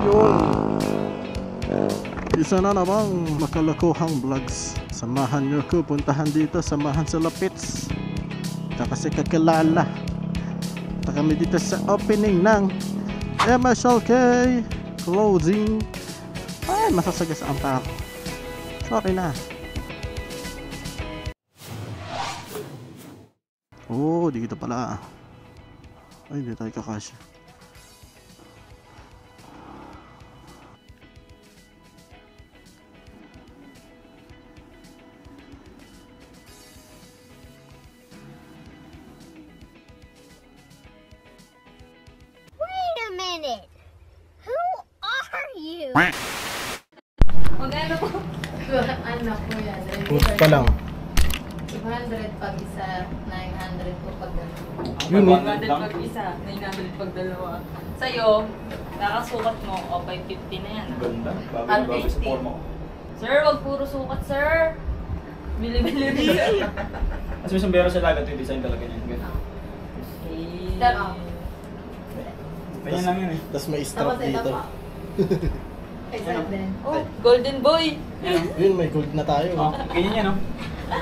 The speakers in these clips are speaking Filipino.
Yun. Isa na namang makalokohang vlogs. Samahan nyo ko, puntahan dito, samahan sa Lapits. Kasi kakilala. Punta kami dito sa opening ng MSLK closing. Ay, masasagasaan pa ako. Sorry na. Oh, dito pala. Ay, hindi tayo kakasya. Wait a minute. Who are you? Magkano po? Anak po yan. Put pa lang. 200 pag isa, 900 po pag dalawa. Yun, 100 pag isa, 900 pag dalawa. Sa'yo, kakasukat mo, o 550 na yan. Ganda. Bago sa forma ko. Sir, wag puro sukat, sir. Bili-bili rin. Mas may sombrero sa lagat yung design talaga niya. Ganda. Sir, Ganyan lang yun eh. Tapos may strap dito. Isa din. Oh, golden boy. Yun, may gold na tayo. Oh, ganyan yan, no?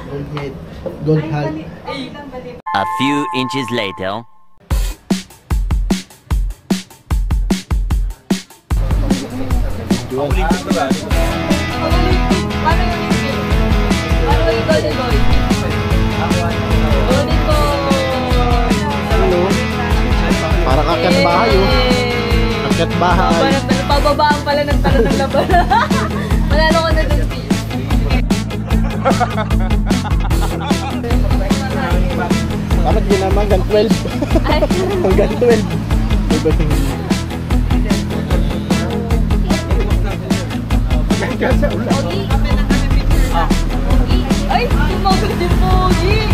Gold made. Gold hat. A few inches later. Ulit ko ba? Paano yung golden boy? Golden boy. Ano? Parang akyat bahay, oh. Akyat bahay. Pababaan pala ng talo ng laban. Manalo ko na dun, Pete. Bakit yun naman? Hanggang 12. Hanggang 12. Iba yung... Ay, sumagot din Pogi!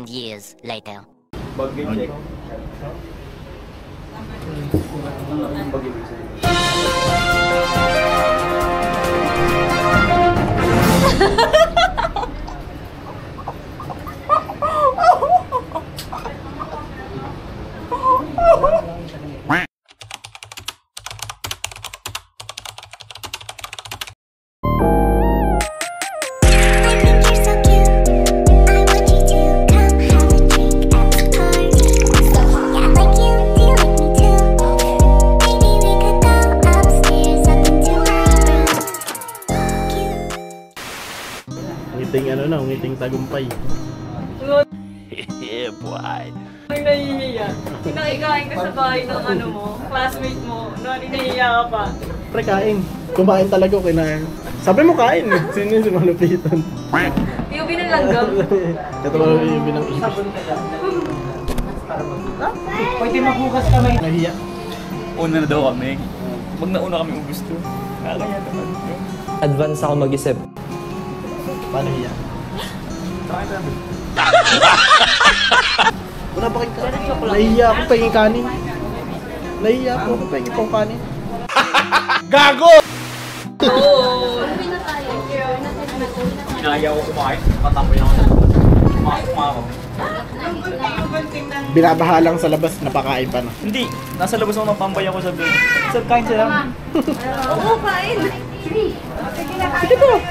Years later. Bagay check. Bagay Ngiting ano na, ngiting tagumpay. Yeah, boy. Ay, nahihiya. Nakikain ka sa bahay ng ano mo, classmate mo, nahihiya ka pa. Pre, kain. Kumain talaga, kinain. Sabi mo kain. Sino yung malupitan? Yung binanlanggam. Ito ba yung binang ibig? Pwede magbukas kamay. Nahiya. Una na daw kami. Wag na una kami gusto. Nakakaya naman. Advance ako mag-isip. Paano hiya? Kain namin. Wala ba kayo kanin? Nahiya ako pahingin kanin. Nahiya ako pahingin pang kanin. Gago! Oo. Inaya ko kumain. Matapoy ako. Kumako. Binabaha lang sa labas, napakain pa na. Hindi. Nasa labas ako ng pambay ako sa doon. Sir, kain sila. Oo, kain. Sige po!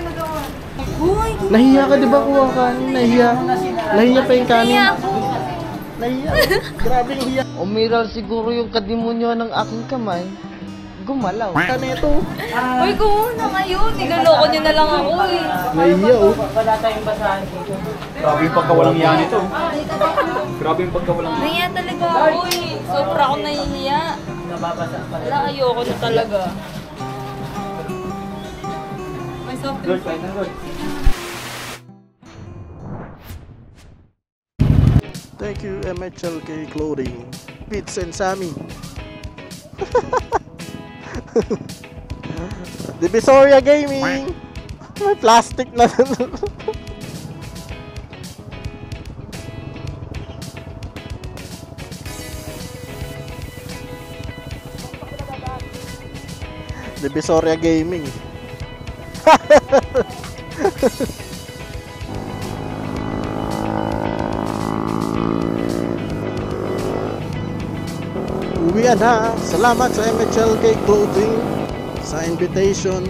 Nahiya ka diba kuha kanin? Nahiya. Nahiya pa yung kanin. Nahiya. Grabe yung hiya. Umiral siguro yung kadimonyo ng aking kamay. Gumalaw. Ano ito? Uy, kumuna ngayon. Nigaloko niyo na lang ako eh. Nahiya oh. Grabe yung pagkawalang yan ito. Grabe yung pagkawalang yan. Nahiya talaga ako eh. Sobra ako nahihiya. Wala, ayoko na talaga. Soft Lord, drinks. kain na, Lord. Thank you MHLK Clothing, Pits and Sammy. Divisoria Gaming. May plastic na. Divisoria Gaming. Uwian na. Salamat sa MHLK Clothing sa invitation.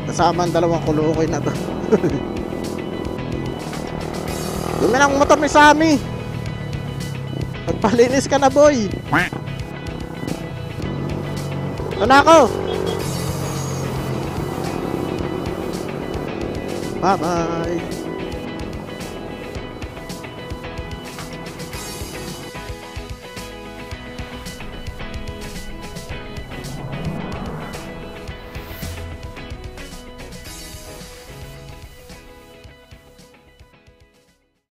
Kasama ang dalawang kulukoy na to. Dumi ng motor ni Sammy. Magpalinis ka na, boy. Ito na ako. Bye-bye.